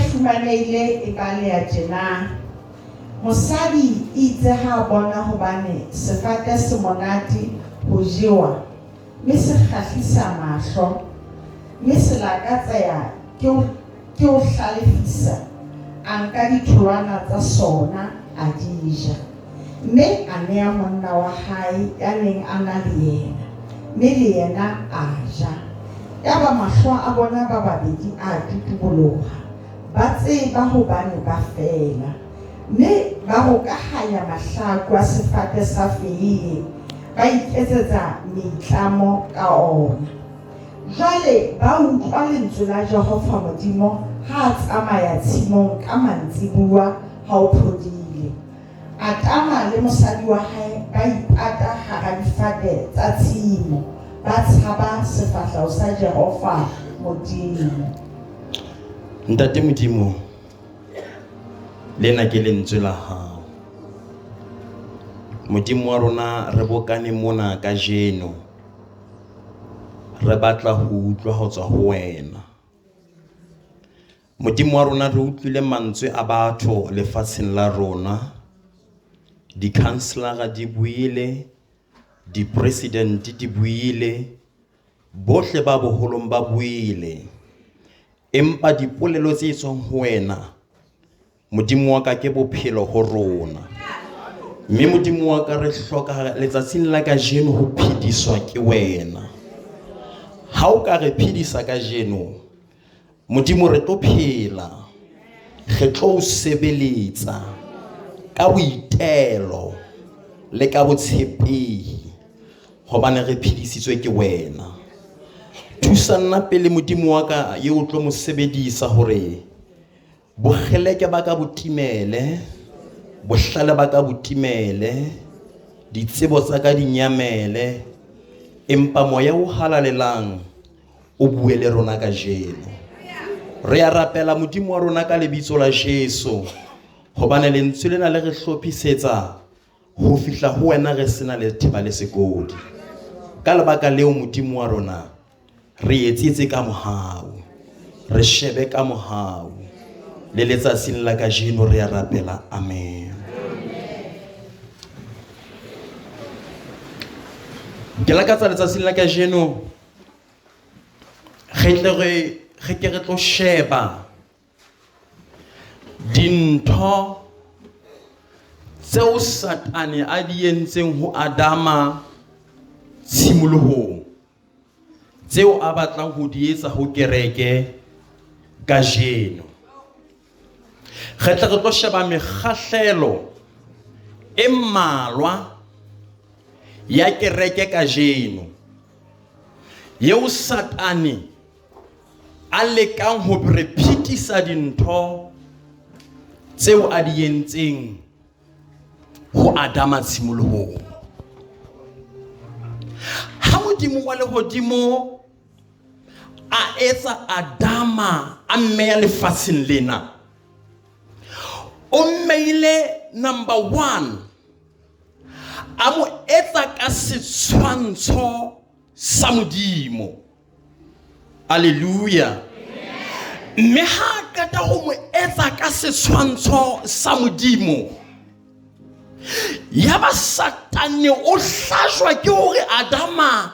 fumaneile e ka le ya tjena. Mosadi itse ha bona hobane sefate se monate ho jewa, mme se kgahlisa mahlo, mme se lakatseha ke o hlalefisa, a nka ditholwana tsa sona a di ja, mme a neha monna wa hae ya neng a na le yena, mme le yena a ja. Yaba mahlo a bona ba babedi a tutuboloha, ba tseba hobane ba fela, mme ba hokahanya mahlaku a sefate sa feiye, ba iketsetsa meitlamo ka ona. Jwale ba utlwa lentswe la Jehova Modimo ha a tsamaya tshimong ka mantsibua ha o phodile. Adama le mosadi wa hae ba ipata hara difate tsa tshimo, ba tshaba sefahlao sa Jehova Modimo. Ntate Modimo, lena ke lentswe la hao. Modimo wa rona re bokane mona ka jeno, re batla ho utlwa ho tswa ho wena. Modimo wa rona re utlwile mantswe a batho lefatsheng la rona, di-councillor di buile, di-president di buile, bohle ba boholong ba buile, empa dipolelo tse tswang ho wena Modimo wa ka ke bophelo ho rona. Mme Modimo wa ka re hloka letsatsing la kajeno ho phediswa ke wena. Ha o ka re phedisa kajeno, Modimo re tlo phela, re tlo o sebeletsa ka boitelo le ka botshepehi, hobane re phedisitswe ke wena. Thusa nna pele Modimo wa ka eo tlo mo sebedisa hore bokgeleke ba ka botimele, bohlale ba ka botimele, ditsebo tsa ka dinyamele, empa moya o halalelang o bue le rona kajeno. Re a rapela Modimo wa rona ka lebitso la Jesu, hobane lentswe lena le re hlophisetsa ho fihla ho wena re sena le thiba le sekodi. Ka lebaka leo Modimo wa rona re etsetse ka mohau, re shebe ka mohau, le letsatsing la kajeno re a rapela. Amen. Ke lakatsa letsatsing la kajeno re ke re tlo sheba dintho tseo Satane a di entseng ho Adama tshimolohong, tseo a batlang ho di etsa ho kereke kajeno. Re tlo sheba mekgahlelo e mmalwa ya kereke kajeno, yeo Satane a lekang ho re phethisa dintho tseo a di entseng ho Adama tshimolohong. Ha Modimo wa lehodimo a etsa Adama a mmeya lefatsheng lena, o mmeile number 1, a mo etsa ka setshwantsho sa Modimo. Alleluia. Mme ha kata ho mo etsa ka setshwantsho sa Modimo, yaba Satane o hlajwa ke hore Adama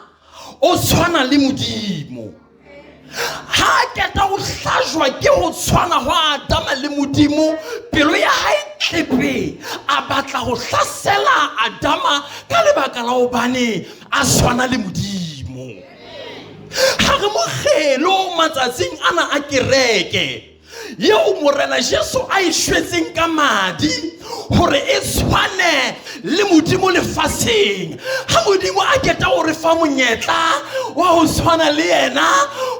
o tshwana le Modimo. Ha kata o hlajwa ke ho tshwana ho Adama le Modimo, pelo ya hae tlepe a batla ho hlasela Adama ka lebaka la hobane a tshwana le Modimo. Ha re mogelo matsatsing ana a kereke yeo morena Jesu a ishwetseng ka madi hore e tshwane le Modimo lefatsheng. Ha Modimo a keta ho re fa monyetla wa ho tshwana le yena,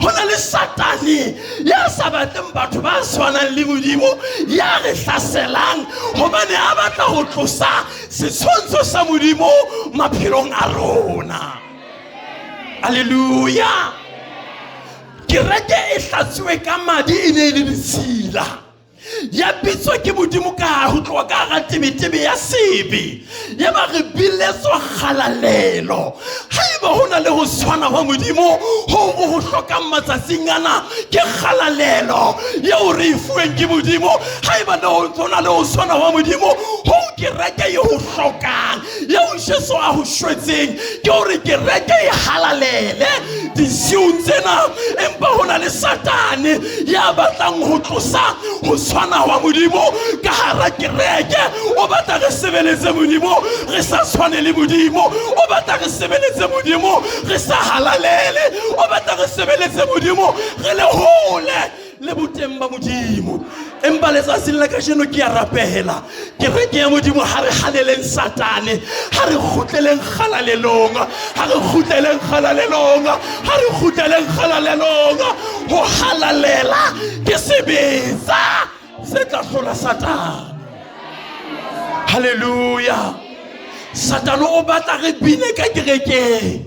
hona le Satane ya sa batleng batho ba tshwanang le Modimo, ya re hlaselang hobane a batla ho tlosa setshwantsho sa Modimo maphelong a rona. Alleluia. Kereke e hlatsuwe ka madi e ne le ditshila. ya bitswa ke modimo ka ho tloa ka ga tebetebe ya sebe ya ba re biletswa kgalalelo haeba hona le ho tshwana wa modimo ho hlokang matsatsing ana ke kgalalelo yeo re e fuweng ke modimo haeba hona le ho tshwana wa modimo ho kereke ye ho hlokang yeo Jesu a ho shwetseng ke hore kereke e halalele disiung tsena empa hona le Satane ya batlang ho tlosa ho tshwana wa modimo ka hara kereke o batla re sebeletse modimo re sa tshwane le modimo o batla re sebeletse modimo re sa halalele o batla re sebeletse modimo re le hole le boteng ba modimo empa letsatsing la kajeno ke a rapela kereke ya modimo ha re haleleng Satane ha re kgutleleng kgalalelong ha re kgutleleng kgalalelong ha re kgutleleng kgalalelong ho halalela ke sebetsa se tla hlola Satane. Hallelujah. Satane o batla re bine ka kerekeng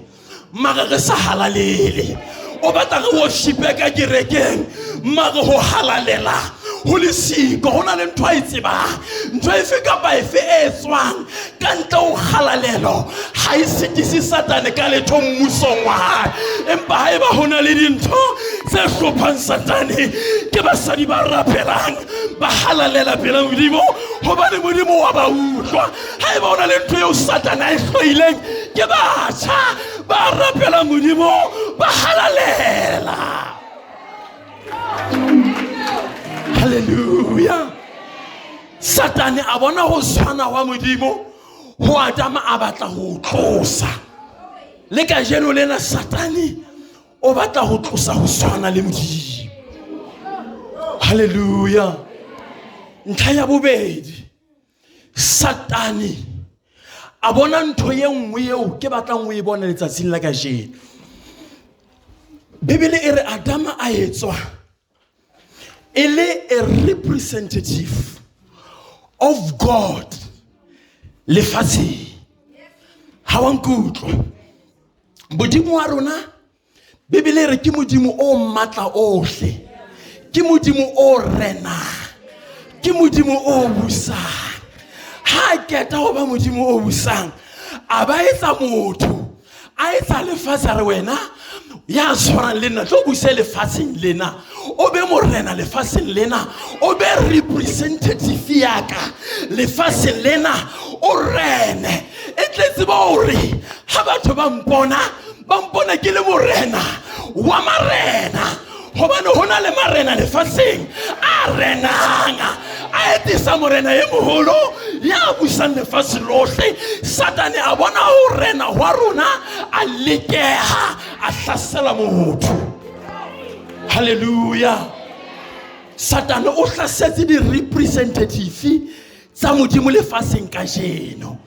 mara re sa halalele o batla re worship ka kerekeng mara ho halalela ho le siko hona le ntho a itseba ntho efe kapa efe e tswang ka ntle ho halalelo ha e sitise Satane ka letho mmusong wa hae empa haeba hona le dintho tse hlophang Satane ke basadi ba rapelang ba halalela pela modimo hobane modimo wa ba utlwa haeba hona le ntho eo Satane a e hloileng ke batjha ba rapela modimo ba halalela. Hallelujah. Satane a bona ho tshwana wa modimo ho Adama a batla ho tlosa le ka jeno lena Satane o batla ho tlosa ho tshwana le modimo. Hallelujah. Ntlha ya bobedi Satane a bona ntho ye nngwe eo ke batlang ho e bona letsatsing la ka jeno. Bibele e re Adama a etswa ele a representative of God lefatshe ha wa nkutlwa modimo wa rona Bibele re ke modimo o matla ohle ke modimo o rena ke modimo o busa ha keta ho ba modimo o busang a ba etsa motho a etsa lefatshe re wena ya tshwarang lena tlo buse lefatsheng lena o be morena lefatsheng lena o be representative yaka lefatsheng lena o rene e tletse ba hore ha batho ba mpona ke le morena wa marena hobane hona le marena lefatsheng a renanga a etisa morena ye moholo ya busang lefatshe lohle. Satane a bona ho rena wa rona a lekeha a hlasela motho. Hallelujah. Satane o hlasetse di representative tsa modimo lefatsheng ka jeno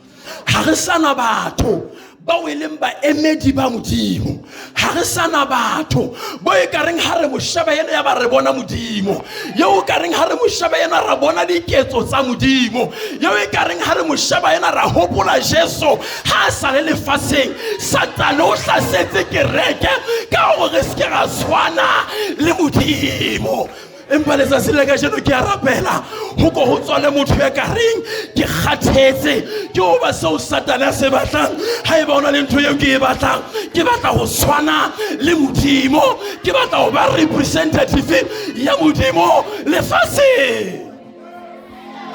ha re sana batho ba weleng ba emedi ba modimo ha re sana batho bo e ka reng ha re moshaba yena ya ba re bona modimo yo ka reng ha re moshaba yena ra bona diketso tsa modimo yo e ka reng ha re moshaba yena ra hopola Jesu ha sa le lefatsheng. Satane o hlasetse kereke ka hore re se ra tshwana le modimo empa letsatsi la kajeno ke a rapela ho ko ho tswale motho ya ka reng ke kgathetse ke ho ba seo Satane a se batlang haeba hona le ntho eo ke e batlang ke batla ho tshwana le modimo ke batla ho ba representative ya modimo lefatsheng.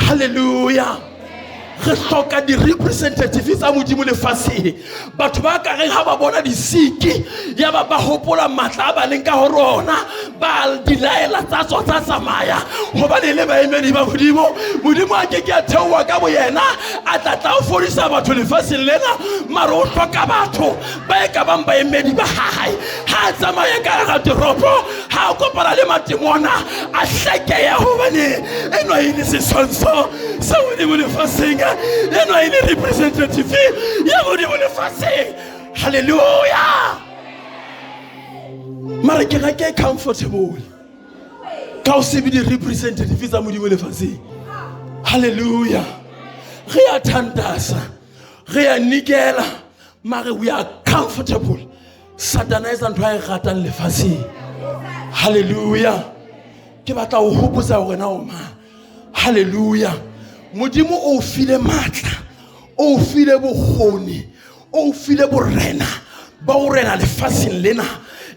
Hallelujah. Re hloka di representative tsa modimo lefatsheng batho ba ka reng ha ba bona di siki ya ba hopola matla ba leng ka ho rona ba di laela tsa tswa tsa tsamaya hobane le ba emedi ba modimo a ke a theowa ka bo yena a tla o fodisa batho lefatsheng lena mara o hloka batho ba e ka bang ba emedi ba hae ha tsamaya ka ga toropo ha o kopana le matemona a hlekeya hobane eno e le sesonso sa modimo lefatsheng eno e le representative ya modimo lefatsheng. Hallelujah. Mara ke ga ke comfortable ka o se be di representative tsa modimo lefatsheng. Hallelujah. Re a thantasa re a nikela mara we are comfortable. Satane a ntho a e ratang lefatsheng. Hallelujah. Ke batla ho hopotsa hore na o ma Hallelujah. Modimo o file matla, o file bokgoni, o file borena ba o rena lefatsheng lena.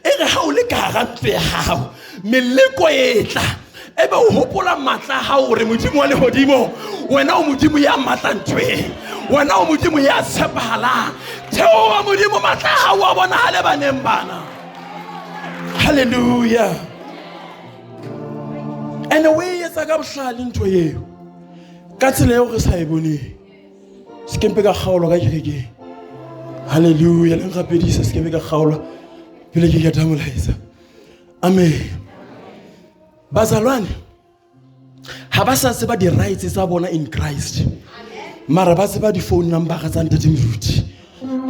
E re ha o le ka hara ntlo ya hao, meleko e tla ebe o hopola matla ha o re Modimo wa lehodimo, wena o Modimo ya matla ntwe, wena o Modimo ya tshepahalang. Theo wa Modimo matla ha o bona hale baneng bana. Hallelujah. And the way it's like I'm shining to you. Katse le o re sa e bone. Skempe ka kgaolo ka kereke. Hallelujah. Le ngapedisa skempe ka kgaolo pele ke ka tamolaisa. Amen. Bazalwane, ha ba sa tseba di rights tsa bona in Christ. Mara ba tseba di phone number tsa ntate Moruti.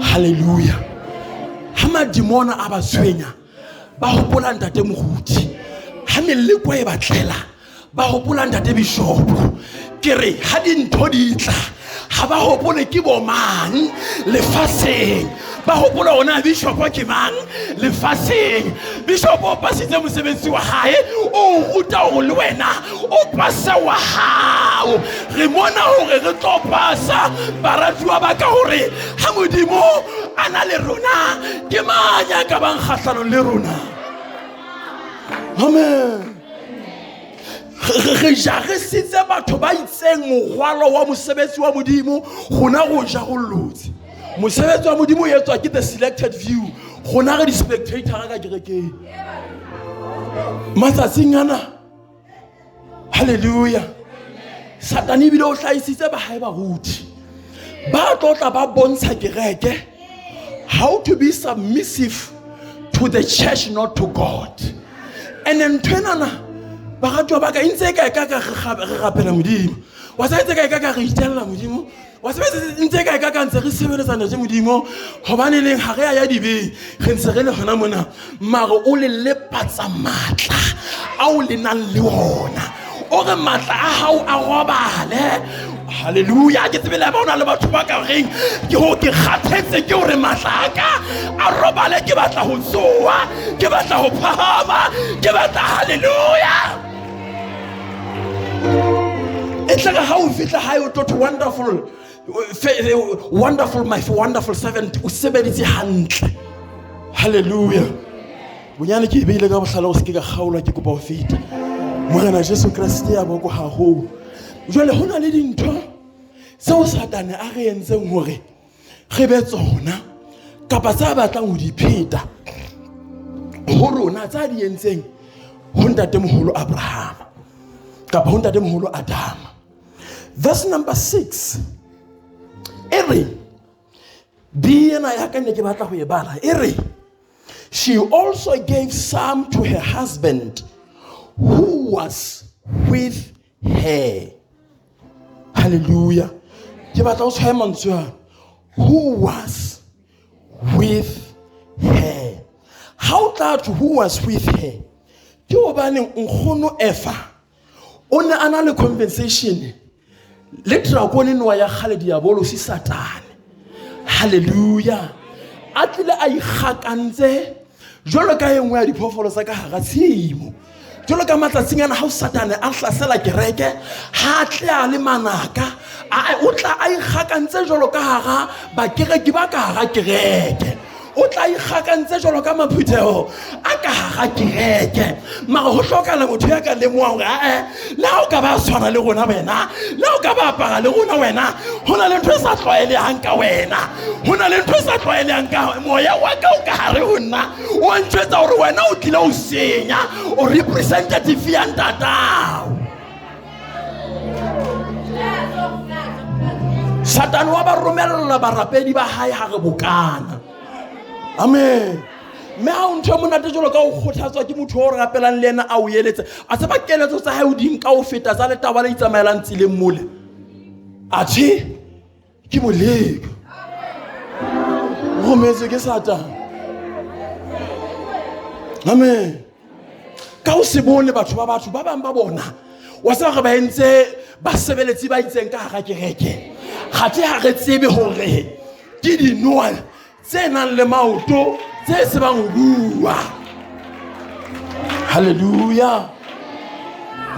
Hallelujah. Ha madimona a ba tshwenya ba hopola ntate Moruti. Ha meleko e batlela ba hopola ntate Bishop. Ke re ha dintho di tla ha ba hopole ke bo mang lefatsheng, ba hopola ona Bishop ke mang lefatsheng. Bishop o pasitse mosebetsi wa hae, o ruta ho le wena o pasa wa hao. Re mona hore re tlo pasa baratuwa ba ka hore ha Modimo ana le rona ke manya ka bang kgahlano le rona. Amen. Re jaresitse batho ba itseng mogwalo wa mosebetsi wa Modimo, gona go ja go lotse. Mosebetsi wa Modimo o etswa ke the selected few, gona re di spectator ka kerekeng. Matsatsing ana, hallelujah, Satane bile o hlaisitse ba hae ba ruti ba tlotla ba bontsha kereke how to be submissive to the church, not to God. And then twenana ba ratwa ba ka intse ka re rapela Modimo, wa sa itse ka re itella Modimo, wa sa intse ka ntse re sebeletsana le Modimo, hobane leng ha re ya dibe re ntse re le hona mona, mara o le lepatsa matla a o le nang le ona, o re matla a hao a robale. Hallelujah. Ke tsebela ba ona le batho ba ka reng ke ho ke kgathetse ke hore matla ka a robale, ke batla ho tsoa, ke batla ho phahama, ke batla hallelujah. It's like how fitla hae o tlo wonderful my wonderful servant o sebeditse hantle. Hallelujah. Bonyane ke beile ka bohlalo o se ke ka kgaola ke kopa ho feta. Morena Jesu Kriste ya boko haholo. Jwale hona le dintho tseo Satane a re entseng hore re be tsona kapa tsa batlang ho di pheta ho rona, tsa di entseng ho ntatemoholo Abraham kapa ho ntatemoholo Adam. Verse number 6. Ere di ena ya ka ne ke batla ho e bala. Ere she also gave some to her husband who was with her. Hallelujah. Ke batla o tshwae mantswe a who was with her. How that who was with her? Ke hobane nkgono Efa o ne ana le compensation le dragonenwa ya khale diabolo si Satane. Hallelujah. Atlile a ikgakantse jolo ka engwe ya diphoofolo sa ka hara tshimo. Jolo ka matsatsing ana ha Satane a hlasela kereke ha tle a le manaka o tla a ikgakantse jolo ka hara ba kereke ba ka hara kereke. O tla ikgakantse jolo ka maphuthego a ka hara kereke. Mara ho hlokana motho ya ka lemoa hore le ha o ka ba tshwana le rona wena, le ha o ka ba apara le rona wena, hona le ntho e sa tlwaelehang ka wena, hona le ntho e sa tlwaelehang ka moya wa ka o ka hare ho nna o ntjwetsa hore wena o tlile o senya o representative ya ntatao. Satane wa ba romella barapedi ba hae ha re bokana. Amen. Me ha ntho monate jolo ka o kgothatswa ke motho o rapelang le ena a o yeletse a tseba keletso tsa hae o di nka o feta tsa letaba le itsamaelang tsileng mole. Athe ke moleko rometse ke Satane. Amen. Ka o se bone batho ba bang ba bona wa sa re ba entse ba sebeletsi ba itseng ka hara kereke. Kgathe ha re tsebe hore ke dinoa tse nang le maoto tse se bang bua. Hallelujah.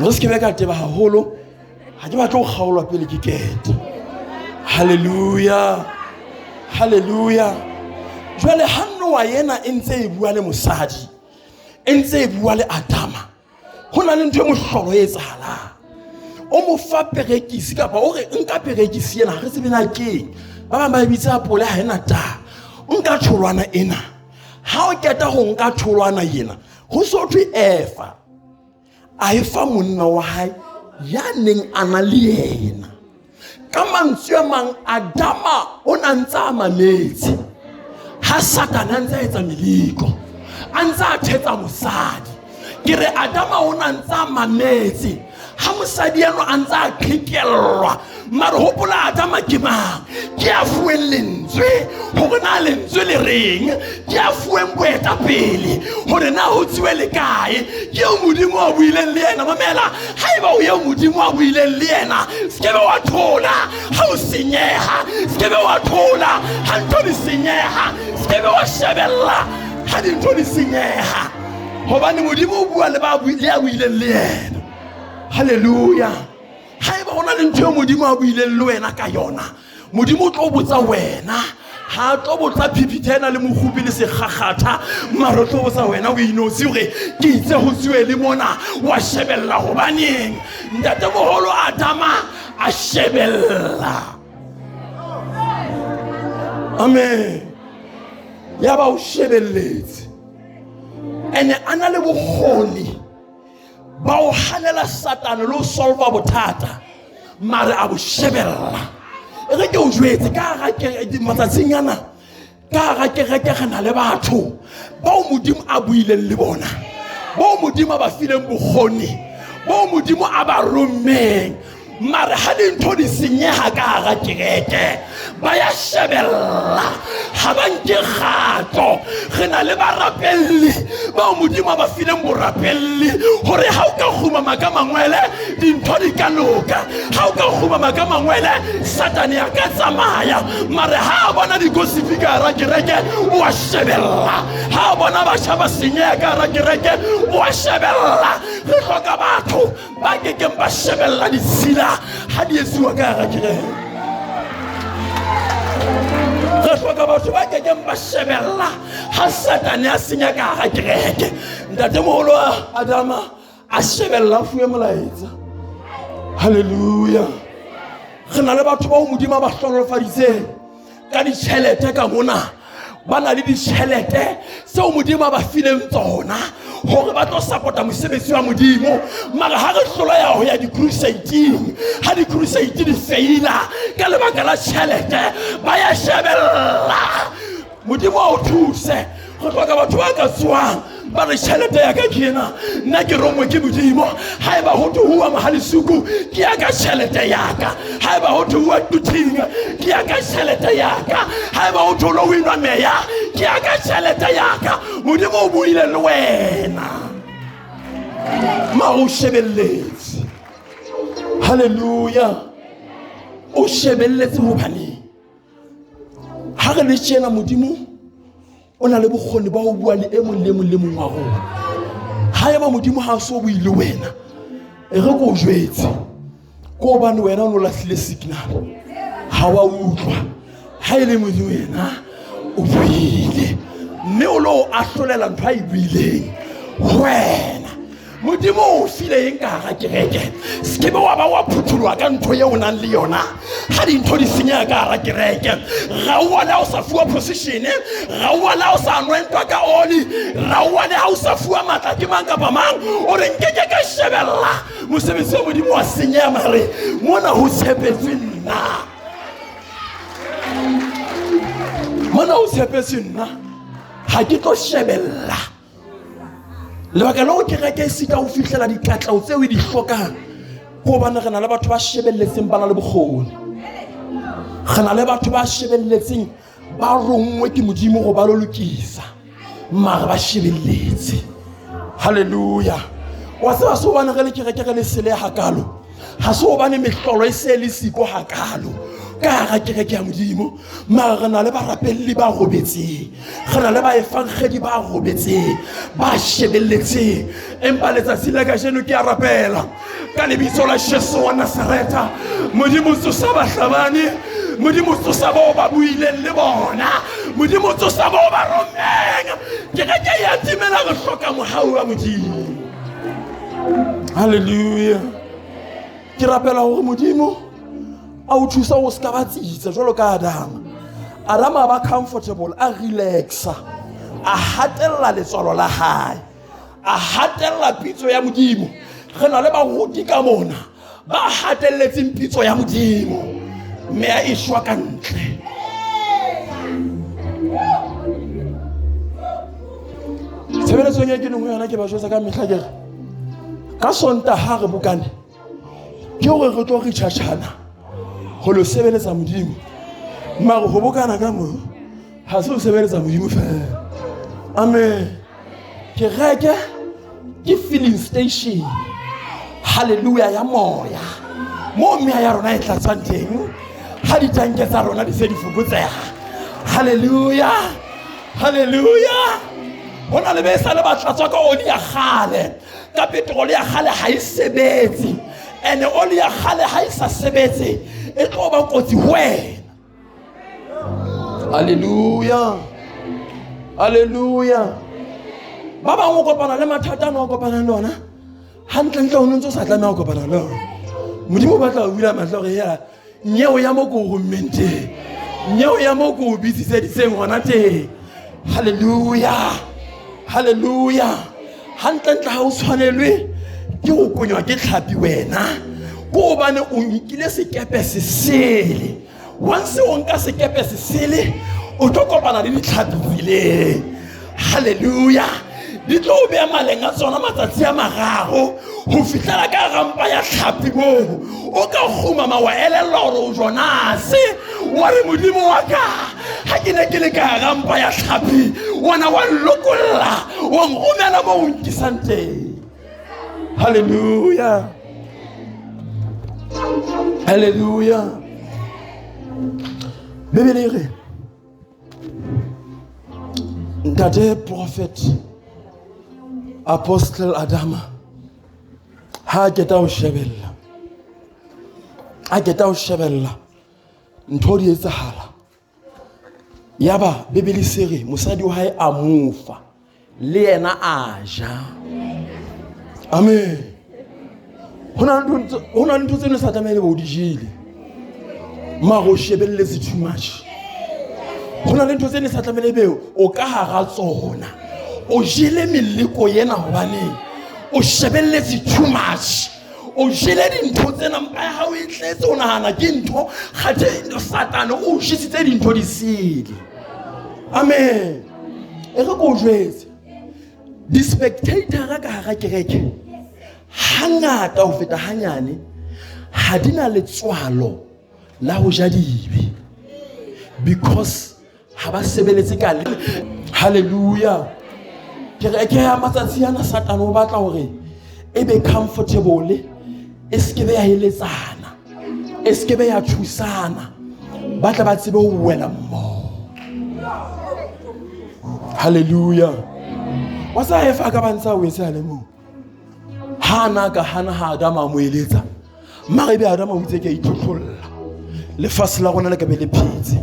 Re se ke be ka teba haholo ha ke batla go kgaolwa pele ke kete. Hallelujah, hallelujah. Jwale ha Noa yena e ntse e bua le mosadi, e ntse e bua le Adama, ho na le ntho e mohlolo e etsahalang. O mo fa perekisi kapa o re nka perekisi ena, ha re tsebe na keng, ba bang ba e bitsa apole ha ena ta, nka tholwana ena. Ha o keta ho nka tholwana ena, ho so thwe efa a e fa monna wa hae ya neng a na le yena. Ka mantswe a mang, Adama o na ntse a mametse ha Satana a ntse a etsa meliko, a ntse a thetsa mosadi. Ke re Adama o na ntse a mametse ha mosadi eno a ntse a qhekellwa. Mare hopola Adama ke mang? Ke a fuweng lentswe hore na lentswe le reng, ke a fuweng boetapele hore na ho tsiwe le kae. Ke eo Modimo a buileng le yena. Mamela, haeba o eo Modimo a buileng le yena, skebe wa thola ha o senyeha, skebe wa thola ha ntho di senyeha, skebe wa shebella ha dintho di senyeha, hobane Modimo o bua le ba buileng le yena. Hallelujah. Haeba hona le ntho e Modimo a buileng le wena ka yona, Modimo o tlo botsa wena, ha tlo botsa phipithena le mogopi le segagata, mara o tlo botsa wena o inotse hore ke itse ho tsiwe le mona wa shebella. Hobaneng ntatemoholo Adama a shebella. Amen. Ya ba o shebelletse ene ana le bokgoni ba o hanela Satana lo solva bothata, mare a bo shebella. E re ke o jwetse ka ga ke matsatsing ana, ka ga ke gana le batho ba o Modimo a buileng le bona, ba o Modimo ba fileng bokgoni, ba o Modimo a ba rommeng, mare ha dintho di senyeha ka ga kereke ba ya shebella, ha ba nke kgato. Re na le barapelli ba o Modimo ba fileng borapelli hore ha o ka khumama ka mangwele dintho di ka loka, ha o ka khumama ka mangwele Satane ya ka tsamaya. Mare ha bona digosipi ka ra kereke o a shebella, ha bona ba shaba senyeha ka ra kereke o a shebella. Re hloka batho ba ke ba shebella ditsela ha di etsiwa ka ra kereke. Re hloka batho ba ke ba shebella ha Satane a senya ka ga kereke. Ntatemoholo Adama a shebella fuwe molaetsa. Hallelujah. Re na le batho ba o Modimo ba hlonolofaditseng ka ditjhelete ka mona, ba na le ditjhelete tseo Modimo ba fileng tsona hore ba tlo support-a mosebetsi wa Modimo. Mara ha re hloleha ho ya di-crusade-ing, ha di-crusade di feila ka lebaka la tjhelete, ba ya shebella. Modimo a o thuse. Re hloka batho ba ka tswang ba re tjhelete ya ka ke ena, nna ke rongwe ke Modimo. Haeba ho thwe hua Mahalisuku, ke ya ka tjhelete ya ka. Haeba ho thwe hua Tuting, ke ya ka tjhelete ya ka. Haeba ho thwe lo winwa meya, ke ya ka tjhelete ya ka. Modimo o buile le wena, ma o shebelletse. Hallelujah. O shebelletse hobane ha re le tjena Modimo o na le bokgoni ba ho bua le e mong le mong wa rona. Haeba Modimo ha so buile wena, e re ko jwetse ko bane wena o no lahlile signal, ha wa utlwa. Ha ile Modimo wena o buile, mme o lo ahlolela ntho a e buileng wena. Modimo o file eng ka ga kereke, skebe wa ba wa phuthulwa ka ntho ye o nang le yona. Ha dintho di senya ka ga kereke, ga o la o sa fuwa position, ga o la o sa anointwa ka oli, ga o la o sa fuwa matla ke mang kapa mang, o re nkeke ka shebella mosebetsi wa Modimo wa senya. Mare mona ho tshepetswe nna, mona ho tshepetswe nna, ha ke tlo shebella. Lebaka la o kereke sita o fihlela dikatlao tseo di hlokang ko bana re na le batho ba shebelletseng ba na le bokgoni, re na le batho ba shebelletseng ba rongwe ke Modimo go ba lo lokisa, mara ba shebelletse. Hallelujah. Wa tseba so bana re le kereke re le sele hakalo, ha so bane mehlolo e se le siko hakalo ka ga kereke ya Modimo. Mara re na le barapelli ba robetseng, re na le ba efangedi ba robetseng, ba shebelletseng. Empa letsatsi la kajeno ke a rapela ka lebitso la Jesu wa Nazareta. Modimo tsosa bahlabani, Modimo tsosa bao ba buileng le bona, Modimo tsosa bao ba romeng. Ke ga ke ya timela go hloka mohau wa Modimo. Hallelujah. Ke rapela hore Modimo a o thusa go ska batsitsa jwalo ka Adam. Adam a ba comfortable, a relaxa, a hatella letswalo la hae, a hatella pitso ya Modimo. Re na le baruti ka mona ba hatelletseng pitso ya Modimo, mme a e shwa ka ntle. Tshebeletso e ke nngwe yona ke ba jwetsa ka mehla ke re ka Sontaha re bokane ke hore re tlo re tjhatjhana ho lo sebeletsa Modimo, mara ho bokana ka mo ha se ho sebeletsa Modimo fela. Amen. Ke reke ke filling station, hallelujah, ya moya mo meya ya rona e tlatsang teng ha ditanke tsa rona di se di fokotseha. Hallelujah, hallelujah. Hona le besa le batlatswa ka oli ya khale, ka petrol ya khale ha e sebetse, ene oli ya khale ha e sa sebetse e tlo ba kotsi ho wena. Hallelujah, hallelujah. Ba bang o kopana le mathata no kopana le ona hantle ntle o ntse sa tlameha go kopana le ona. Modimo ba tla o bula matlo re ya nyeo ya mo go mente, nyeo ya mo go bitsitse ditseng hona teng. Hallelujah, hallelujah. Hantle ntle ha o tshwanelwe ke go konywa ke tlhapi wena, go bane o nkile sekepe se sele. Once o nka sekepe se sele o tlo kopana le ditlhapi tsile. Hallelujah. Di tlo bea maleng a tsona matsatsi a mararo ho fihlela ka rampa ya tlhapi mo o ka khumama wa elella hore o Jonase wa re Modimo wa ka ha ke ne ke le ka rampa ya tlhapi wona wa lokolla wa ngomela mo o nkisang teng. Hallelujah, hallelujah. Bebele re ntate prophet Apostle Adama ha ke ta o shebella, a ke ta o shebella ntho di etsahala. Yaba Bebele sere mosadi wa hae a mofa le yena a ja. Amen. Hona ntho tseno sa tlamehile bo di jile, ma go shebelletse too much. Hona le ntho tseno sa tlamehile be o ka hara tsona, o jele meleko yena hobane o shebelletse too much. O jele dintho tsena mpa ya hao e tletse o nahana ke ntho kgathe Satane o jisitse dintho di sile. Amen. E re go jwetse di spectator ka hara kereke hangata ho feta hanyane ha dina letswalo la ho ja dibe, because ha ba sebeletse ka le. Hallelujah. Kereke ya matsatsi ana Satane o batla hore e be comfortable, e se be ya heletsana, e se be ya thusana, ba tla ba tsebe ho wela mmo. Hallelujah. Wasa efa ka bantsa o etsa le mo hana ka hana ha Adama mo eletsa mare be Adama o itse ke itlotlolla le fase la rona le ka be le phetse.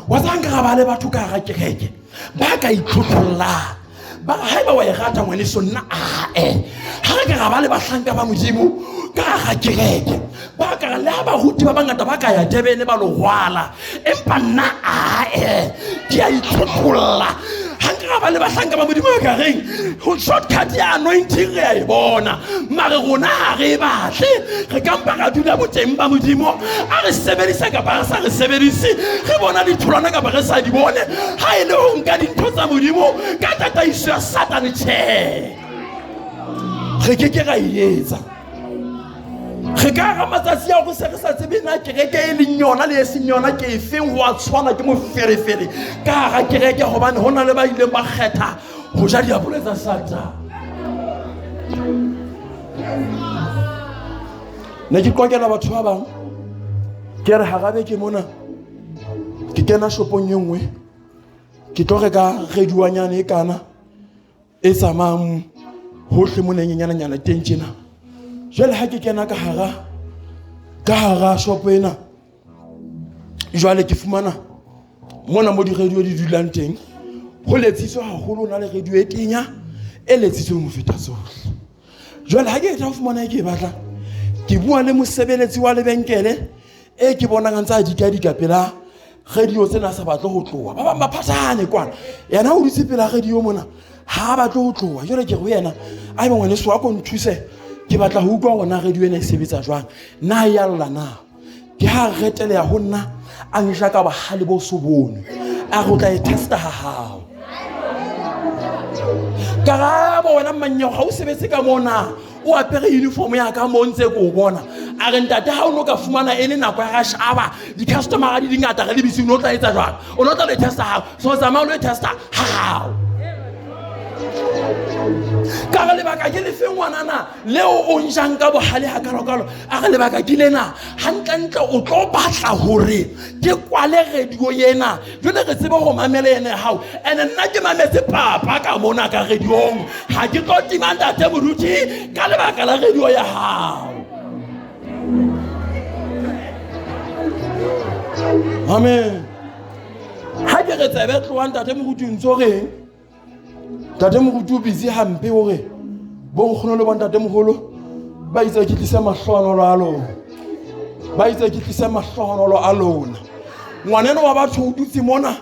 Wasa nka ga ba le batho ka ga kereke ba ka itlotlolla ba haeba wa e rata ngwane so nna ha re ka ga ba le bahlanka ba Modimo ka ga kereke ba ka le ba huti ba bangata ba ka ya Durban ba lo hwala empa nna ke a itlotlolla. Hanga ba le bahlanka ba Modimo ka reng ho shortcut ya anointing re a e bona, mare rona ha re batle re ka mpa ka dula boteng ba Modimo a re sebedisa ka ba sa re sebedise re bona ditholwana ka ba re sa di bone ha ile ho nka dintho tsa Modimo ka tataiso ya Satane tjhe re ke ra etsa. Re ka ga matsatsi a go se re sa tsebe na kereke e leng yona le e seng yona ke efeng ho a tshwana ke mo ferefere ka ga kereke hobane hona le ba ile ba kgetha ho ja diapole tsa Satane. Ne ke kokela batho ba bang ke re ha gabe ke mona ke kena shopong e nngwe ke tlo reka rediwanyane e kana e tsamayang hohle mo nenyenyana nyana teng tjena jwale ha ke kena ka hara shop ena jwale ke fumana mona mo di radio di dulang teng ho letsitswe haholo na le radio e kenya e letsitswe mo feta tsohle. Jwale ha ke tla fumana ke batla ke bua le mosebeletsi wa lebenkele e ke bona ga ntse a dika pela radio tsena sa batla ho tloa ba bang ba phathane kwana yena o dutse pela radio mona ha batla ho tloa. Jwale ke go yena a ba ngwane so a ko nthuse ke batla ho utlwa gona radio ena e sebetsa jwang na ya lla na ke ha retele ya ho nna a nja ka bahale bo so bone a go tla e testa ha hao ka ga bo wena mannyo ga o sebetse ka mona o apere uniform ya ka mo ntse ko bona a re ntate ha o no ka fumana ene nako ya ga shaba di customer ga di dingata ga lebisi no tla etsa jwang o no tla le testa ha so zama lo testa ha ka ga lebaka ke le fengwana na leo o njang ka bohale ha kalo a ga lebaka ke lena hantlentle o tlo batla hore ke kwale radio yena jone re tsebe go mamela ene hao ene nna ke mametse papa ka mona ka radiong ha ke tlo timanda te boruti ka lebaka la radio ya hao. Amen. Ha ke re tsebe tloanta te mo gutintso reng tate morutu busy hampe hore bo nkgono le bontate moholo ba itse ke tlisa mahlohonolo a lona ba itse ke tlisa mahlohonolo a lona ngwaneno wa batho o dutse mona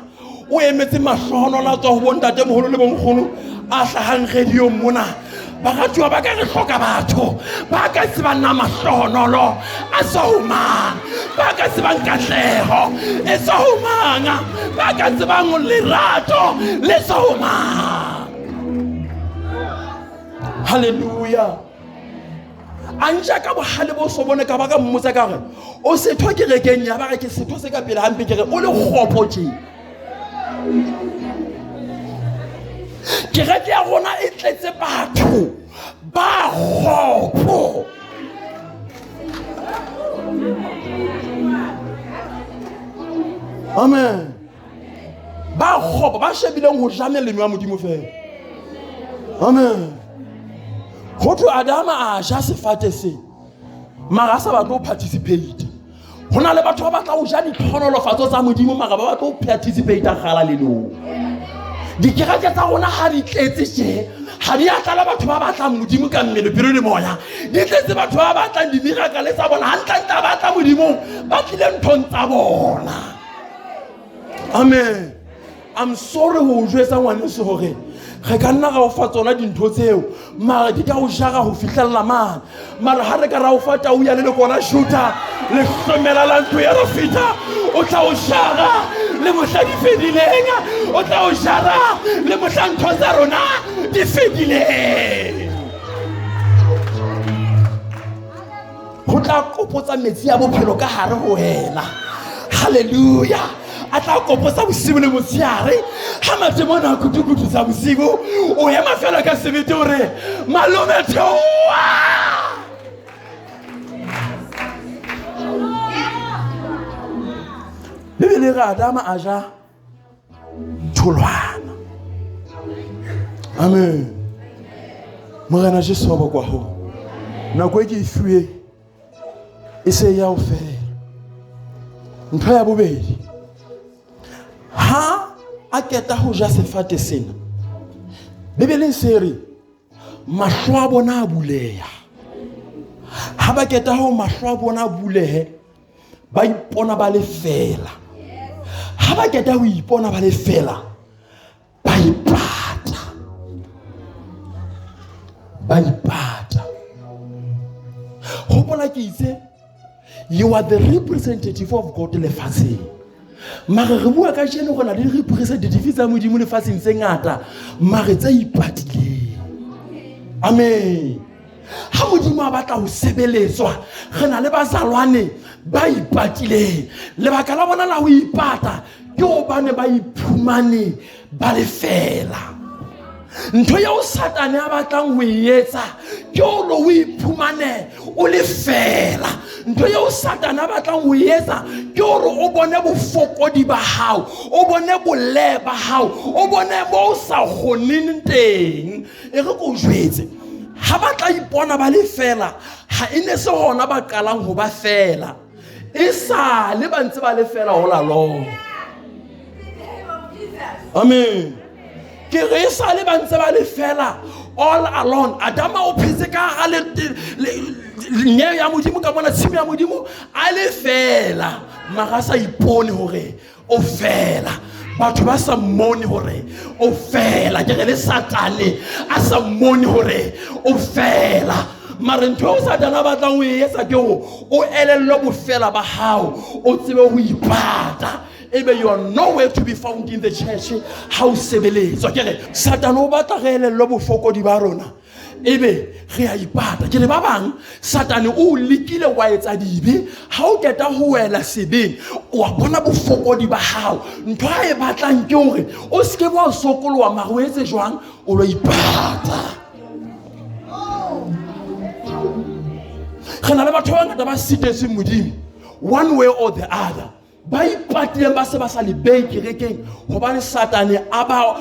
o emetse mahlohonolo a tswa ho bontate moholo le bonkgono a hlahang radio mona ba ratwa ba ka re hloka batho ba ka se ba nna mahlohonolo a sohumang ba ka se ba nkatleho e sohumanga ba ka se ba ngolerato le sohumang. Hallelujah. Anja ka bohale bo so bone ka ba ka mmotsa ka re o se tho ke rekeng ya ba ke setho se ka pele hampe ke re o le kgopo tje ke reke ya rona e tletse batho ba kgopo. Amen. Ba kgopo ba shebileng ho jamela lenwa modimo fela. Amen. Hoto Adama a ja sefate se mara sa batlo participate hona le batho ba batla ho ja ditlhonolofatso tsa modimo mara ba batlo participate gala le lo di kereke tsa rona ha di tletse tje ha di atla batho ba batla modimo ka mmele pelo le moya di tletse batho ba batla di miracle tsa bona hantlanta ba batla modimo ba tlile nthong tsa bona. Amen. I'm sorry ho jwetsa ngwane se hore re ka nna ga o fa tsona dintho tseo mara di ka o jara ho fihlella man mara ha re ka ra o fa tau ya le kona shooter le hlomela la ntho ya rafita o tla o jara le mohla di fedileng o tla o jara le mohla ntho tsa rona di fedileng ho tla kopotsa metsi ya bophelo ka hare ho wena. Hallelujah. Atla kopotsa bosibu le motsiare ha matemona a kutukutu tsa bosibu o ema fela ka sebete hore malome theoa. Bibele re Adama a ja tholwana. Amen. Morena Jesu wa kwa ho nako e ke fuwe e se ya o fela ntho ya bobedi ha a keta ho ja sefate sena Bibeleng se re mahlo a bona a buleha ha ba keta ho mahlo a bona a bulehe ba ipona ba le fela ha ba keta ho ipona ba le fela ba ipata hopola ke itse you are the representative of God lefatsheng mara re bua ka jeno gona le representative tsa modimo lefatsheng tse ngata mara tsa ipatileng. Amen. Ha modimo a batla ho sebeletswa re na le bazalwane ba ipatileng lebaka la bona la ho ipata ke hobane ba iphumane ba le fela ntho ya o satane a batlang ho etsa ke o lo iphumane o le fela ntho ya o satane a batlang ho etsa ke hore o bone bofokodi ba hao o bone bolle ba hao o bone bo sa kgoneng teng e re go jwetse ha ba tla ipona ba le fela ha ene se hona ba qalang ho ba fela e sa le ba ntse ba le fela all along. Amen. Ke re e sa le ba ntse ba le fela all along. Adama o phetse ka ga le nye ya modimo ka bona tshimo ya modimo a le fela mara sa ipone hore o fela. Batho ba sa mmone hore o fela. Ke re le Satane a sa mmone hore o fela. Mara ntho o Satana ba tla o etsa ke o elello bofela ba hao o tsebe ho ipata. Ebe you are nowhere to be found in the church. Ha o sebeletswa ke re Satana o batla re elello bofokodi ba rona. Ebe re a ipata. Ke le ba bang Satane o likile wa etsa dibe ha o keta ho wela sebeng wa bona bofokodi ba hao. Ntho a e batlang ke hore o ske ba sokolowa mara o etse jwang o lo ipata. Khana le batho ba ngata ba sitetse modimo one way or the other. Ba ipatile ba se ba sa le beke rekeng hobane Satane aba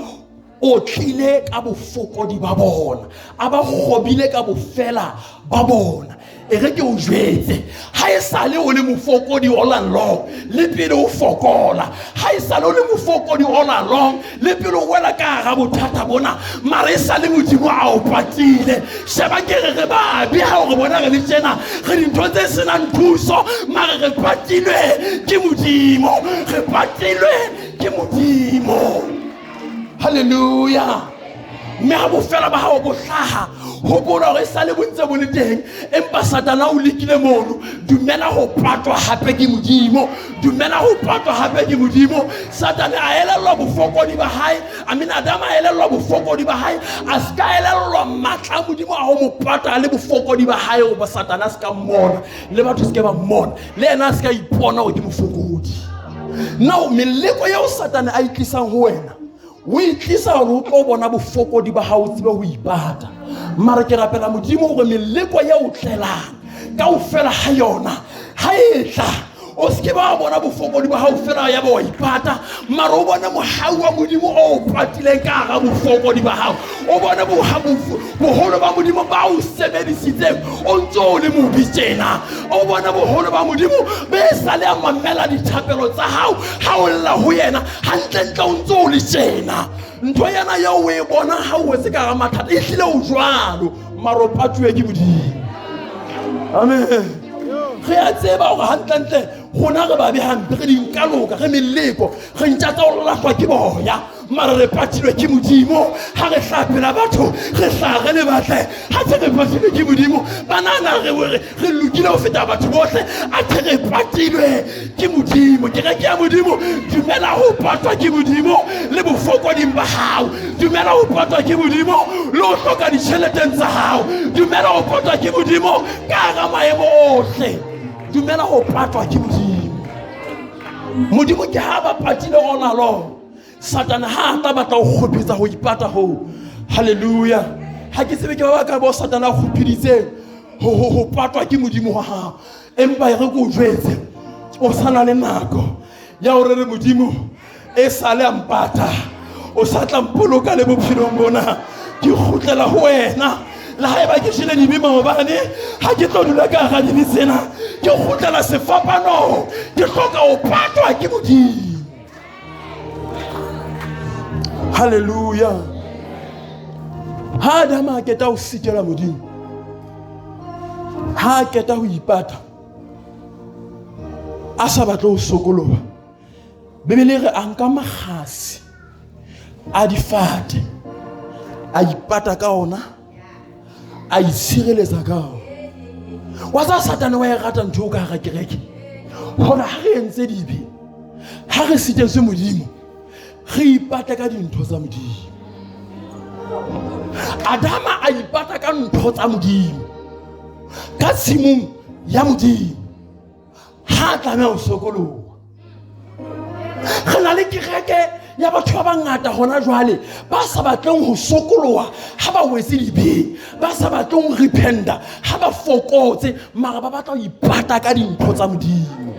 o tlile ka bofokodi ba bona aba khobile ka bofela ba bona. E re ke o jwetse ha e sale o le mofokodi all along le pele o fokola. Ha e sale o le mofokodi all along le pele o wela ka ga bothata bona mara e sale modimo a o patile. Sheba ke re ba bi ha o re bona re le tjena re dintho tse senang thuso mara re patilwe ke modimo. Re patilwe ke modimo. Hallelujah. Me ha bofela ba hao bo hlaha ho bona re sa le bontse bo le teng empa Satana o likile mono. Dumela ho patwa hape ke modimo. Dumela ho patwa hape ke modimo. Satana a elellwa bofokodi ba hae. Amina Adama a elellwa bofokodi ba hae. A ska elellwa matla modimo a ho mo pata le bofokodi ba hae o ba Satana ska mmona le batho ske ba mmona le ena ska ipona o ke mofokodi. Now meleko ya o Satana a itlisang ho wena o itlisa hore o tlo bona bofokodi ba hao tsebe ho ipata. Mara ke rapela modimo hore meleko ya o tlelang ka o fela ha yona ha etla o ske ba bona bofokodi ba hao fela ya ba wa ipata mara o bona mohau wa modimo o patileng ka ga bofokodi ba hao. O bona boholo ba modimo ba o sebedisitseng o ntse o le mobi tjena. O bona boholo ba modimo be sa le a mamela dithapelo tsa hao ha o lla ho yena hantle o ntse o le tjena. Ntho yana ya o e bona ha o se ka ga mathata e hlile o jwalo mara o patuwe ke modimo. Amen. Re a tseba hore hantle gona re ba be hampe re dinkaloka re meleko re ntjatsa o lahlwa ke boya mara re patilwe ke modimo. Ha re hlapela batho re hlare le batle ha se re patilwe ke modimo. Banana re lokile ho feta batho bohle a the re patilwe ke modimo. Ke re ke ya modimo. Dumela ho patwa ke modimo le bofokoding ba hao. Dumela ho patwa ke modimo le ho hloka ditjheleteng tsa hao. Dumela ho patwa ke modimo ka ga maemo ohle. Dumela ho patwa ke modimo. Modimo ke ha ba patile all along. Satana ha ta batla ho khopetsa ho ipata ho. Hallelujah. Ha ke tsebe ke ba ka bo Satana go phiditseng ho patwa ke modimo wa hao. Empa re go jwetse o sana le nako ya hore re modimo e sale a mpata o sa tla mpoloka le bophelong bona ke khutlela ho wena. La haeba ke shile dibe maobane ha ke tlo dula ka ga dibe tsena ke khutlela sefapano ke hloka o patwa ke modimo. Hallelujah. Ha Adama keta o sitela modimo ha keta ho ipata a sa batla ho sokoloha. Bebele re anka magasi a difate a ipata ka ona a itshireletsa ka ona. Wa tsa Satana wa e rata ntho ka ga kereke hona ha re entse dibe ha re sitetse modimo re ipata ka dintho tsa modimo. Adama a ipata ka ntho tsa modimo ka tshimong ya modimo ha tlameha ho sokoloha. Re na le kereke ya batho ba bangata hona jwale ba sa batleng ho sokoloha ha ba wetse dibe ba sa batleng ho repenta ha ba fokotse mara ba batla ho ipata ka dintho tsa modimo.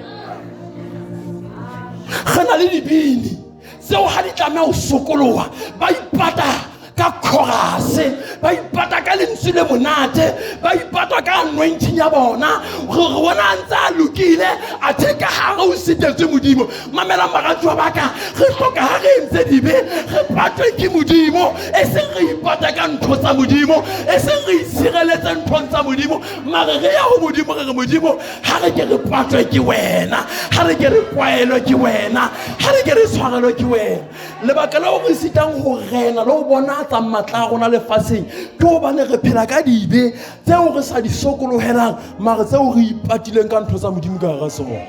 Re na le dibini tseo ha di tlameha ho sokoloha ba ipata ka chorus, ba ipata ka lentswe le monate, ba ipata ka anointing ya bona, gore bona ntse a lokile a theka hare o setetse modimo. Mamela maratswa baka re hloka ha re ntse dibe re patwe ke modimo, e seng re ipata ka ntho tsa modimo, e seng re itshireletse nthong tsa modimo, mare re ya ho modimo re modimo ha re ke re patwe ke wena, ha re ke re kwaelwe ke wena, ha re ke re tshwarelwe ke wena. Lebaka la ho re sitang ho rena le ho bona tsa matla a rona lefatsheng ke hobane re phela ka dibe tseo re sa di sokolohelang, mare tseo re ipatileng ka ntho tsa modimo ka hara sona.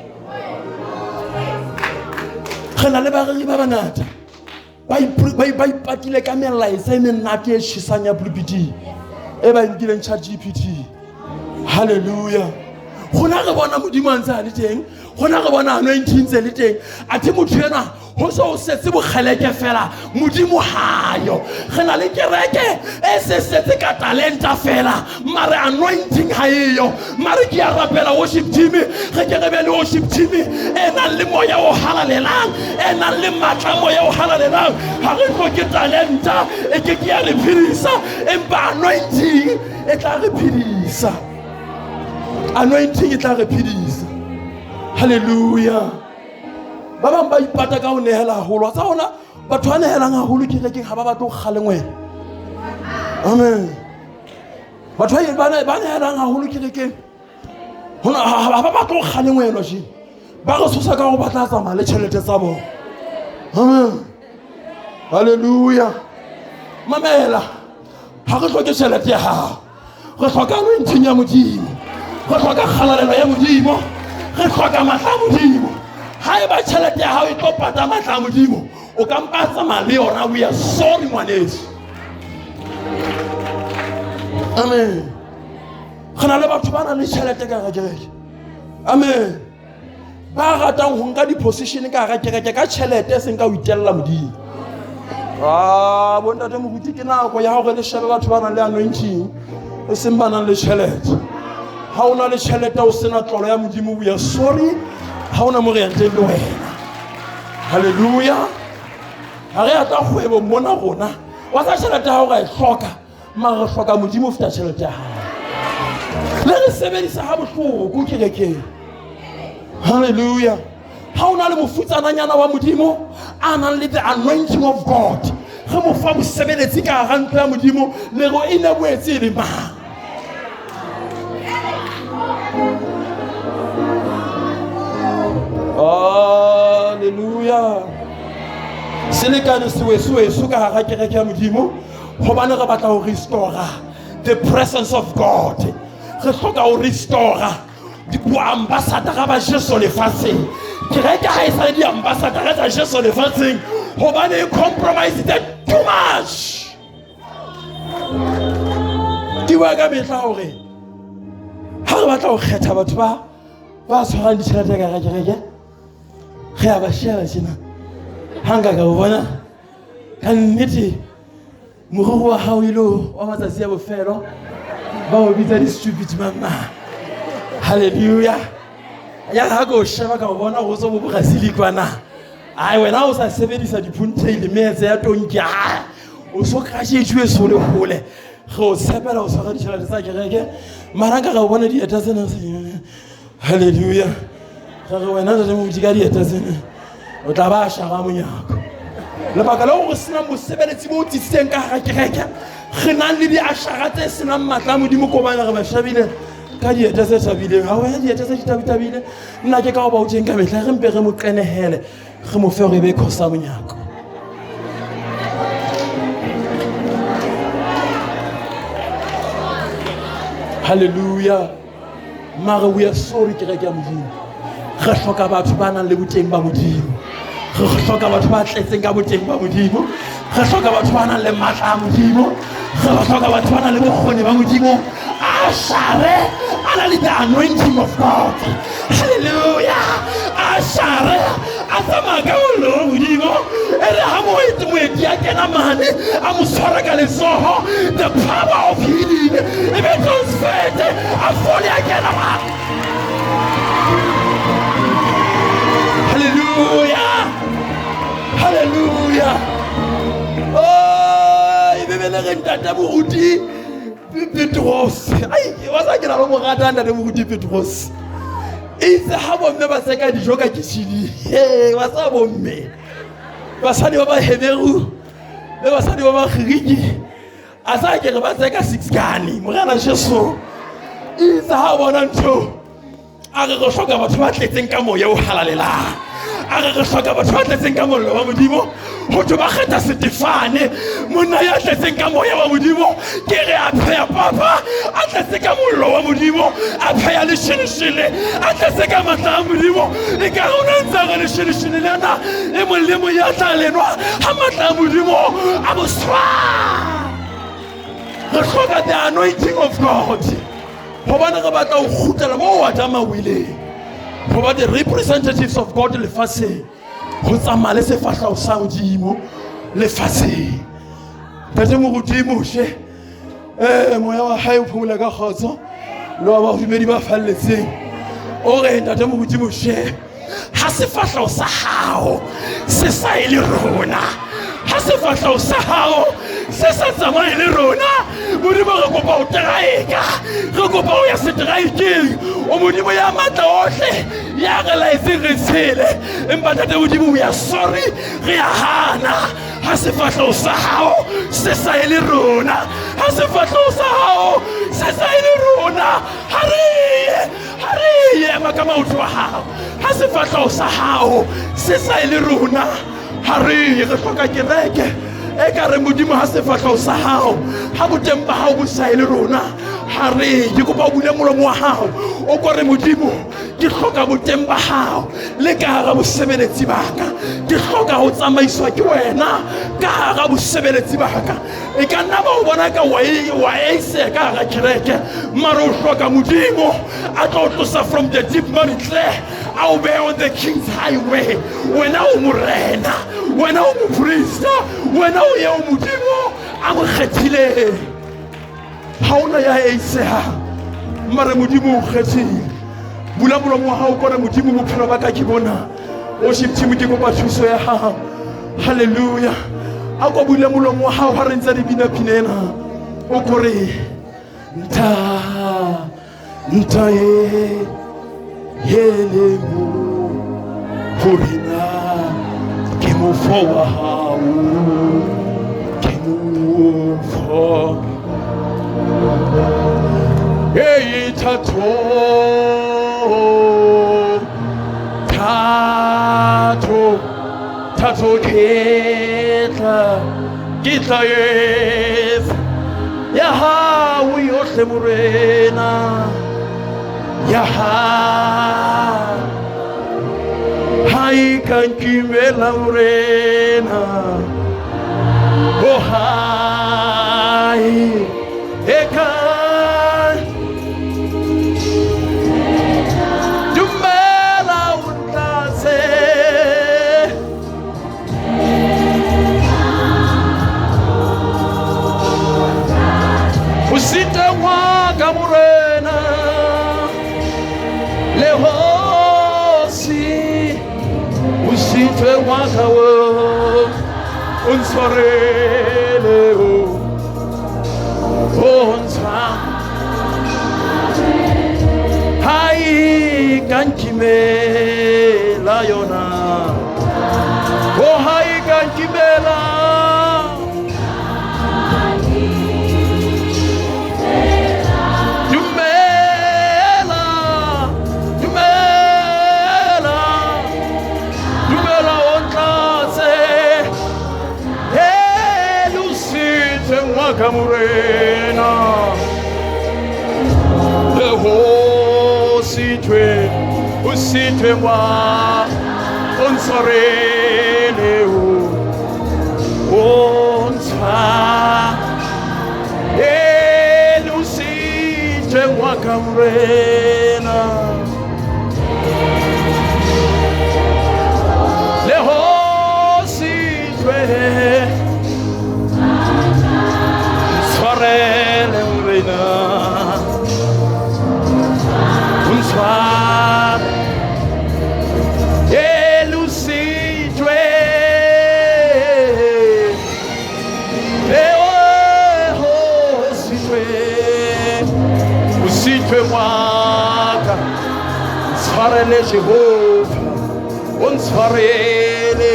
Re na le bareri ba bangata ba ipatile ka melaetsa e menate e tjhesang ya pulpiti e ba nkileng ChatGPT. Hallelujah. Gona re bona modimo a ntse a le teng, gona re bona anointing ntse le teng, athe motho ena ho so setse bokgeleke fela modimo hayo. Re na le kereke e se setse ka talenta fela, mare anointing ha eyo. Mare ke ya rapela worship team, re ke re be le worship team e nang le moya o halalelang, e nang le matla moya o halalelang. Ha re hloke talenta e ke ya re phedisa, empa anointing e tla re phedisa. Anointing e tla re phedisa. Hallelujah. Ba bang ba ipata ka ho nehela haholo. Tsa ona batho ba nehelang haholo kerekeng ha ba batlo go kgalengwela. Amen. Batho ba nehelang haholo kerekeng hona ha ba batlo go kgalengwela je. Ba re tshosa ka go batla tsamaya le tšhelete tsa bona. Amen. Hallelujah. Mamela, ha re hloke tšhelete ya hao, re hloka anointing ya modimo, re hloka kgalalelo ya modimo, re hloka matla a modimo. Ha eba tšhelete ya hao e tlo pata matla a modimo, o ka mpa tsamaya le yona. We are sorry ngwaneso. Amen. Re na le batho ba nang le tšhelete ka hara kereke. Amen. Ba ratang ho nka di-position ka hara kereke ka tšhelete e seng ka ho itella modimo. Bontate moruti ke nako ya hore le shebe batho ba nang le anointing e seng ba nang le tšhelete. Ha o na le tšhelete o sena tlolo ya modimo, we are sorry. Ha ona mo re yang teng le wena. Hallelujah. Ha re ata kgwebo mona rona wa sa tšhelete ha o ga e hloka, mare re hloka modimo feta tšhelete ya hao. Le re sebedisa ha bohloko kerekeng. Hallelujah. Ha ona le mofutsananyana wa modimo a nang le the anointing of God, re mo fa bosebeletsi ka hara ntlo ya modimo, le go ine boetse le mang. Hallelujah. Selekane seweso ka hara kereke ya modimo hobane re batla ho restore the presence of God. Re hloka ho restore boambassadara ba Jesu lefatsheng. Kereke ha e sa le diambassadara tsa Jesu lefatsheng hobane e compromise too much. Ke bua ka metla hore ha re batla ho kgetha batho ba tshwarang ditjhelete ka hara kereke, re a ba sheba tjena. Hanga ka bona ka nnete morero wa hao ilo wa matsatsi a bofelo ba o bitsa di-stupid mama. Hallelujah. Ya ha go sheba ka bona go tso bo Brazil kwana. Ai wena o sa sebedisa dipuntail metse ya tonki ha o so crashe tshwe so le hole go tshepela o sa ditšhelete tsa kereke, mara ka ga bona dieta tsena. Hallelujah. Ga re wena le mo di ka dieta tsena o tla ba shaba monyako. Lebaka la go sena mosebeletsi bo tsitseng ka hara kereke, re nang le diashara tse senang matla modimo ko bana re ba shabile ka dieta tse tsabileng. Ha wena dieta tse ditabile nna ke ka go ba o teng ka metla re mpe re mo qenehele, re mo fe re be khosa monyako. Hallelujah. Mara we are sorry kereke ya modimo. Re hloka batho ba nang le boteng ba modimo, re hloka batho ba tletseng ka boteng ba modimo, re hloka batho ba nang le matla a modimo, re hloka batho ba nang le bokgoni ba modimo. Ashare ana le the anointing of God. Hallelujah. Ashare atama ka lo modimo ere ha mo etse ya kena mane a mo tshwara ka letsoho, the power of healing e be transferred a fole a kena mane. Hallelujah. Hallelujah. Oh, ibe re ntate moruti Petros wa sa ke na lo mo rata ntate moruti Petros itse ha bomme ba seka dijo ka kitšhini wa sa bomme basadi ba ba Heberu le basadi ba ba Giriki a sa ke re ba seka 6 gane morena Jesu itse ha bona ntho a re go hloka batho ba tletseng ka moya o halalelang a re hloka batho ba tletseng ka mollo wa modimo ho tlo ba kgetha Stefane monna ya tletseng ka moya wa modimo ke re a pheya papa a tletse ka mollo wa modimo a pheya lesheleshele a tletse ka matla a modimo e ka rona ntse re lesheleshele lena e mo le mo ya tla lenwa ha matla a modimo a boswa re hloka the anointing of God hobane re batla ho khutela mo wa tamawileng hoba the representatives of God lefatsheng go tsamaya le sefahleho sa modimo lefatsheng tate moruti moshe moya wa hae o phomola ka kgotso le wa bahumedi ba falletseng o re tate moruti moshe ha sefahleho sa hao se sa e le rona ha sefahleho sa hao se sa tsamaya le rona modimo re kopa ho traeka re kopa ho ya setraekeng o modimo ya matla ohle ya re laetseng re tshele empa tate modimo we are sorry re a hana ha sefahleho sa hao se sa e le rona ha sefahleho sa hao se sa e le rona ha re ye makama utho wa hao ha sefahleho sa hao se sa e le rona ha re hloka kereke e ka re modimo ha sefahleho sa hao ha boteng ba hao bo sa e le rona ha re ke kopa o bule molomo wa hao o ko re modimo ke hloka boteng ba hao le ka hara bosebeletsi ba ka ke hloka ho tsamaiswa ke wena ka hara bosebeletsi ba ka e ka nna ba o bona ka wa ise ka hara kereke mara o hloka modimo a tlo tlosa from the deep maritle a o be on the king's highway wena o morena wena o moprista wena o ye o modimo a mo kgethile ha ona ya iseha mara modimo o kgethile bula molomo wa hao kona modimo bophelo ba ka ke bona worship team ke kopa thuso ya hao hallelujah a ko bula molomo wa hao ha re ntse re bina pinena o kore nta yele mo purina ke mo fo wa hao ke mo fo hey tato kitla yes ya ha we ohle morena ya ha hai kan kimela morena oh hai ekan dumela untase usite waka morena le hosi usite waka wo unsarele onsa hai kankimela yona oh hai kankimela Morena le ho sitwe wa onsarele onsa lu sitwe wa kamrena le ho sitwe Sorelle Morena bonsoir et Lucie tu es wa ka tshwarele Jehova o ntshwarele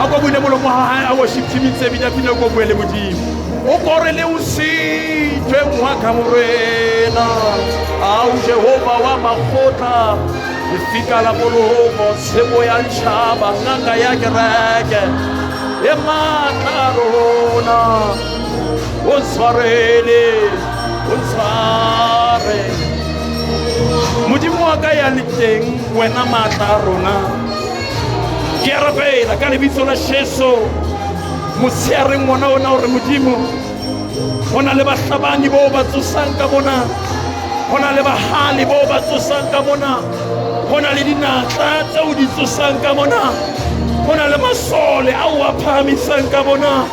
a go bune molomo wa hae a worship team itse bina pina go buele modimo o korele o sitwe mwa ka morena au Jehova wa makgotla lefika la bologo tsebo ya ntšhaba ngaka ya kereke e matla rona o ntshwarele o ntshware modimo wa ka ya le teng wena matla rona ke a rapela ka lebitso la Jesu motsheareng ona gore modimo go na le bahlabani bo ba tsosang ka bona go na le bahali bo ba tsosang ka bona go na le dinatla tseo di tsosang ka bona go na le masole ao a phahamisang ka bona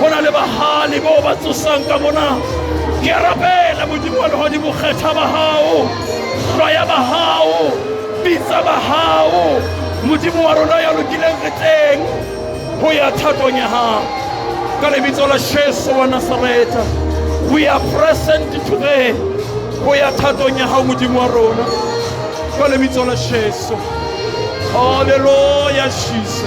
go na le bahali bo ba tsosang ka bona ke a rapela modimo wa lehodimo kgetha ba hao hlwaya ba hao bitsa ba hao modimo wa rona ya lokileng re teng go ya thatong ya hao ka lebitso la Jesu wa Nazareta we are present today go ya thatong ya hao modimo wa rona ka lebitso la Jesu hallelujah Jesus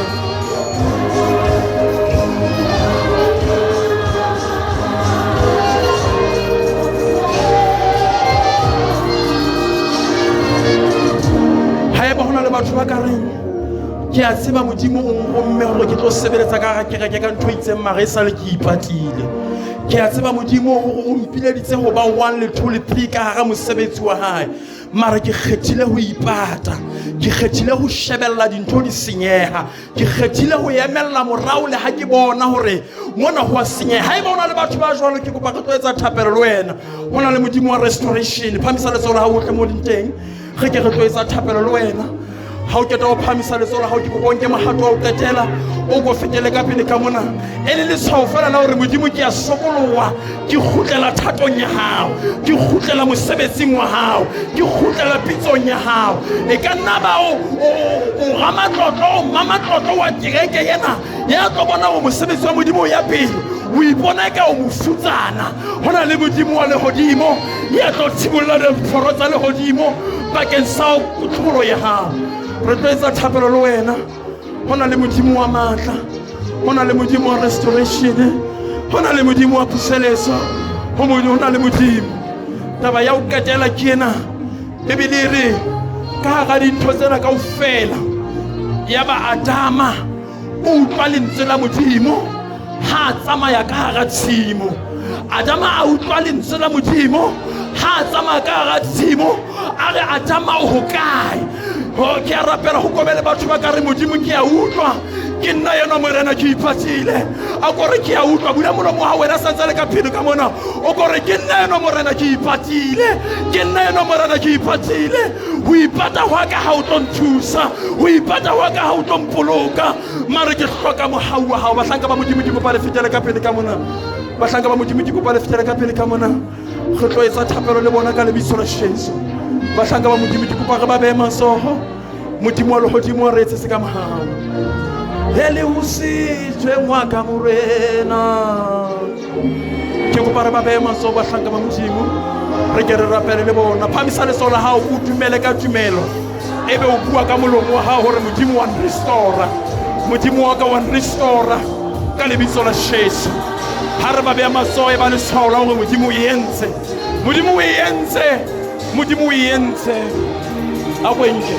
haeba hona le batho ba ka reng ke a tseba modimo o ngomme gore ke tlo sebeletsa ka ga kereke ka ntho itseng mare e sale ke ipatile ke a tseba modimo gore o mpileditse go ba 1 le 2 le 3 ka gara mosebetsi wa hae mara ke kgethile go ipata ke kgethile go shebella dintho di senyega ke kgethile go emella morao le ha ke bona gore mona go a senyega haeba hona le batho ba jwalo ke kopa re tlo etsa thapelo le wena hona le modimo wa restoration phamisa letsoho la hao otle mo dinteng ge ke re tlo etsa thapelo le wena ha o keta o phamisa letsoho la hao ke bonke mahato a o qetela o go fetele ka pele ka mona e le letshwao fela la hore modimo ke a sokolowa ke khutlela thatong ya hao ke khutlela mosebetsing wa hao ke khutlela pitsong ya hao e ka nna ba o ramatlotlo mamatlotlo wa kereke yena ya tlo bona go mosebetsi wa modimo ya pele o ipona ka o mofutsana hona le modimo wa lehodimo ya tlo tshibolla diforo tsa lehodimo bakeng sa kutlolo ya hao re tlo etsa thapelo le wena hona le modimo wa matla hona le modimo wa restoration hona le modimo wa puseletso hona le modimo taba ya o qetela ke ena bebele re ka ga dintho tsena kaofela ya ba Adama o utlwa lentswe la modimo ha tsamaya ka hara tshimo Adama a utlwa lentswe la modimo ha tsamaya ka hara tshimo a re Adama o hokae ke a rapela go kobele batho ba ka re modimo ke a utlwa ke nna yena morena ke ipatile a gore ke a utlwa bula molomo wa wena santse le ka phelo ka mona o gore ke nna yena morena ke ipatile ke nna yena morena ke ipatile o ipata wa ka ha o tlo nthusa o ipata wa ka ha o tlo mpoloka mare ke hloka mohau wa hao bahlanka ba modimo ke kopa le fetele ka pele ka mona bahlanka ba modimo ke kopa le fetele ka pele ka mona go tlo etsa thapelo le bona ka lebitso la Jesu bahlanka ba modimo ke kopa re ba be masoho modimo wa lehodimo re etse se ka mohau hele o sitwe ngwa ka morena ke kopa re ba be masoho bahlanka ba modimo re ke re rapele le bona phamisa letsoho la hao o dumele ka tumelo ebe o bua ka molomo wa hao hore modimo wa restore modimo wa ka wa restore ka lebitso la Jesu ha re ba be masoho e ba le tshwao la hore modimo o entse modimo o entse modimo o entse a kwenke